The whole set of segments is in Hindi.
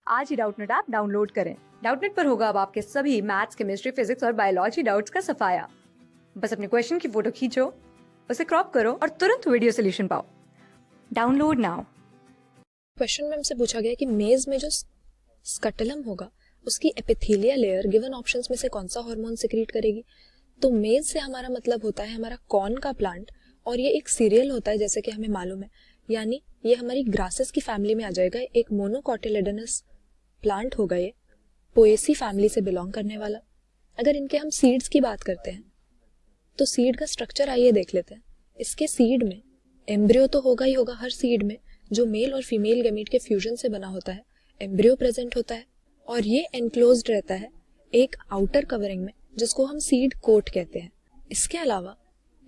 आज ही डाउटनेट ऐप डाउनलोड करें। डाउटनेट पर होगा अब आपके सभी मैथ्स, केमिस्ट्री, फिजिक्स और बायोलॉजी डाउट्स का सफाया। बस अपने क्वेश्चन की फोटो खींचो, उसे क्रॉप करो और तुरंत वीडियो सोल्यूशन पाओ। Download now. क्वेश्चन में हमसे पूछा गया कि मेज में जो स्कटलम होगा उसकी एपिथेलियल लेयर गिवन ऑप्शंस में से कौन सा हार्मोन सिक्रीट करेगी। तो मेज से हमारा मतलब होता है हमारा कॉर्न का प्लांट, और ये एक सीरियल होता है जैसे कि हमें मालूम है, यानी ये हमारी ग्रासेस की फैमिली में आ जाएगा। एक मोनोकोटिलेडोनस प्लांट होगा, ये पोएसी फैमिली से बिलोंग करने वाला। अगर इनके हम सीड्स की बात करते हैं तो सीड का स्ट्रक्चर आइए देख लेते हैं। इसके सीड में एम्ब्रियो तो होगा ही होगा, हर सीड में जो मेल और फीमेल गैमीट के फ्यूजन से बना होता है एम्ब्रियो प्रेजेंट होता है, और ये एनक्लोज्ड रहता है एक आउटर कवरिंग में जिसको हम सीड कोट कहते हैं। इसके अलावा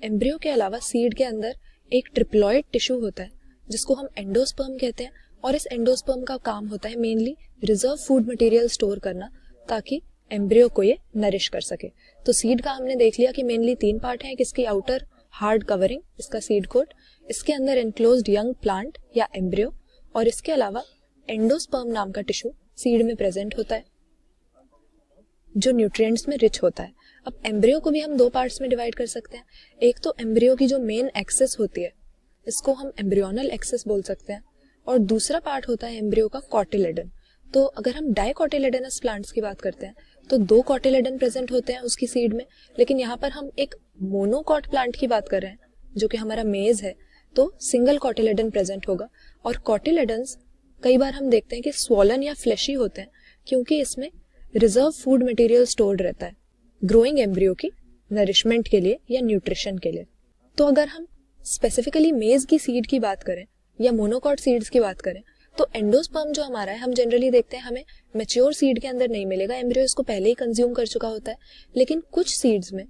एम्ब्रियो के अलावा सीड के अंदर एक ट्रिप्लॉइड टिश्यू होता है जिसको हम एंडोस्पर्म कहते हैं, और इस एंडोस्पर्म का काम होता है mainly reserve food material store करना ताकि एम्ब्रियो को ये नरिश कर सके। तो सीड का हमने देख लिया कि मेनली 3 पार्ट हैं, किसकी आउटर हार्ड कवरिंग, इसका सीड कोट, इसके अंदर एनक्लोज्ड यंग प्लांट या एम्ब्रियो, और इसके अलावा एंडोस्पर्म नाम का टिश्यू सीड में प्रेजेंट होता है जो न्यूट्रिएंट्स में रिच होता है। अब एम्ब्रियो को भी हम 2 पार्ट्स में डिवाइड कर सकते हैं। एक तो एम्ब्रियो की जो मेन एक्सेस होती है इसको हम एम्ब्रियोनल एक्सेस बोल सकते हैं, और दूसरा पार्ट होता है एम्ब्रियो का कॉटिलेडन। तो अगर हम डाइकोटिलेडनस प्लांट्स की बात करते हैं तो 2 कॉटिलेडन प्रेजेंट होते हैं उसकी सीड में, लेकिन यहाँ पर हम एक मोनोकॉट प्लांट की बात कर रहे हैं जो कि हमारा मेज है, तो सिंगल कॉटिलेडन प्रेजेंट होगा। और कॉटिलेडन्स कई बार हम देखते हैं कि स्वॉलन या फ्लैशी होते हैं क्योंकि इसमें रिजर्व फूड मटेरियल स्टोर्ड रहता है ग्रोइंग एम्ब्रियो की नरिशमेंट के लिए या न्यूट्रिशन के लिए। तो अगर हम स्पेसिफिकली मेज की सीड की बात करें या मोनोकॉट सीड्स की बात करें तो एंडोस्पर्म जो हमारा है हम जनरली देखते हैं हमें मैच्योर सीड के अंदर नहीं मिलेगा, एम्ब्रियो इसको पहले ही कंज्यूम कर चुका होता है। लेकिन कुछ सीड्स में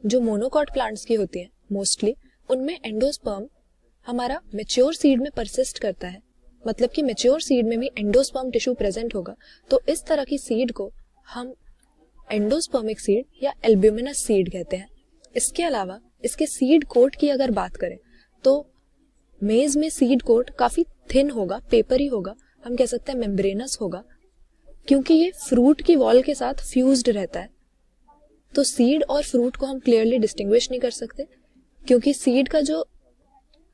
जो मोनोकॉट प्लांट्स की होती हैं मोस्टली, उनमें एंडोस्पर्म हमारा मैच्योर सीड में परसिस्ट करता है, मतलब कि मैच्योर सीड में भी एंडोस्पर्म टिश्यू प्रेजेंट होगा। तो इस तरह की सीड को हम एंडोस्पर्मिक सीड या एल्ब्यूमिनस सीड कहते हैं। इसके अलावा इसके सीड कोट की अगर बात करें तो मेज में सीड कोट काफी थिन होगा, पेपरी होगा, हम कह सकते हैं मेम्ब्रेनस होगा, क्योंकि ये फ्रूट की वॉल के साथ फ्यूज्ड रहता है। तो सीड और फ्रूट को हम क्लियरली डिस्टिंग्विश नहीं कर सकते क्योंकि सीड का जो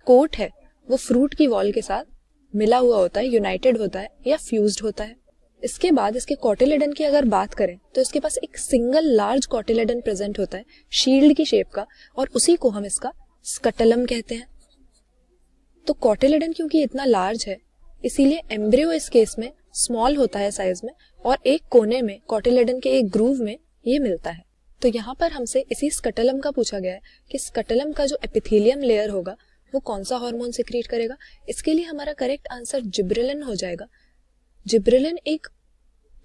कोट है वो फ्रूट की वॉल के साथ मिला हुआ होता है, यूनाइटेड होता है या फ्यूज्ड होता है। इसके बाद इसके कॉटिलेडन की अगर बात करें तो इसके पास एक सिंगल लार्ज कॉटिलेडन प्रेजेंट होता है शील्ड की शेप का, और उसी को हम इसका स्कटलम कहते हैं। तो कॉटिलेडन क्योंकि इतना लार्ज है इसीलिए एम्ब्रियो इस केस में स्मॉल होता है साइज में, और एक कोने में कॉटिलेडन के एक ग्रूव में ये मिलता है। तो यहाँ पर हमसे इसी स्कटलम का पूछा गया है कि स्कटलम का जो एपिथेलियम लेयर होगा वो कौन सा हार्मोन सिक्रीट करेगा। इसके लिए हमारा करेक्ट आंसर जिब्रेलिन हो जाएगा। जिब्रेलिन एक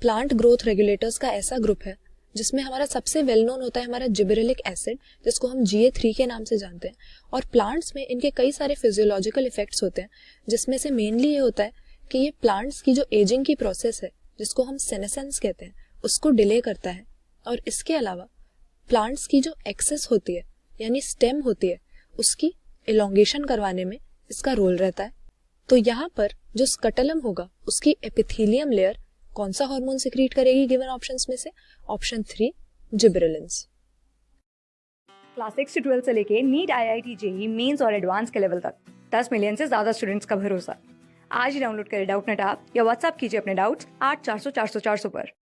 प्लांट ग्रोथ रेगुलेटर्स का ऐसा ग्रुप है जिसमें हमारा सबसे वेल नोन होता है हमारा जिब्रेलिक एसिड, जिसको हम GA3 के नाम से जानते हैं। और प्लांट्स में इनके कई सारे फिजियोलॉजिकल इफेक्ट्स होते हैं, जिसमें से मेनली ये होता है कि ये प्लांट्स की जो एजिंग की प्रोसेस है जिसको हम सेनेसेंस कहते हैं उसको डिले करता है। और इसके अलावा प्लांट्स की जो एक्सेस होती है यानी स्टेम होती है उसकी इलोंगेशन करवाने में इसका रोल रहता है। तो यहाँ पर जो स्कटलम होगा उसकी एपिथेलियम लेयर कौन सा हार्मोन सिक्रीट करेगी गिवन ऑप्शंस में से? Option 3 gibberellins. क्लास 6 से 12 से लेके नीट, IIT, JEE मेंस और एडवांस के लेवल तक 10 मिलियन से ज्यादा स्टूडेंट्स का भरोसा। आज ही डाउनलोड करें डाउटनेट ऐप या व्हाट्सएप कीजिए अपने डाउट्स 8400 400 400 पर।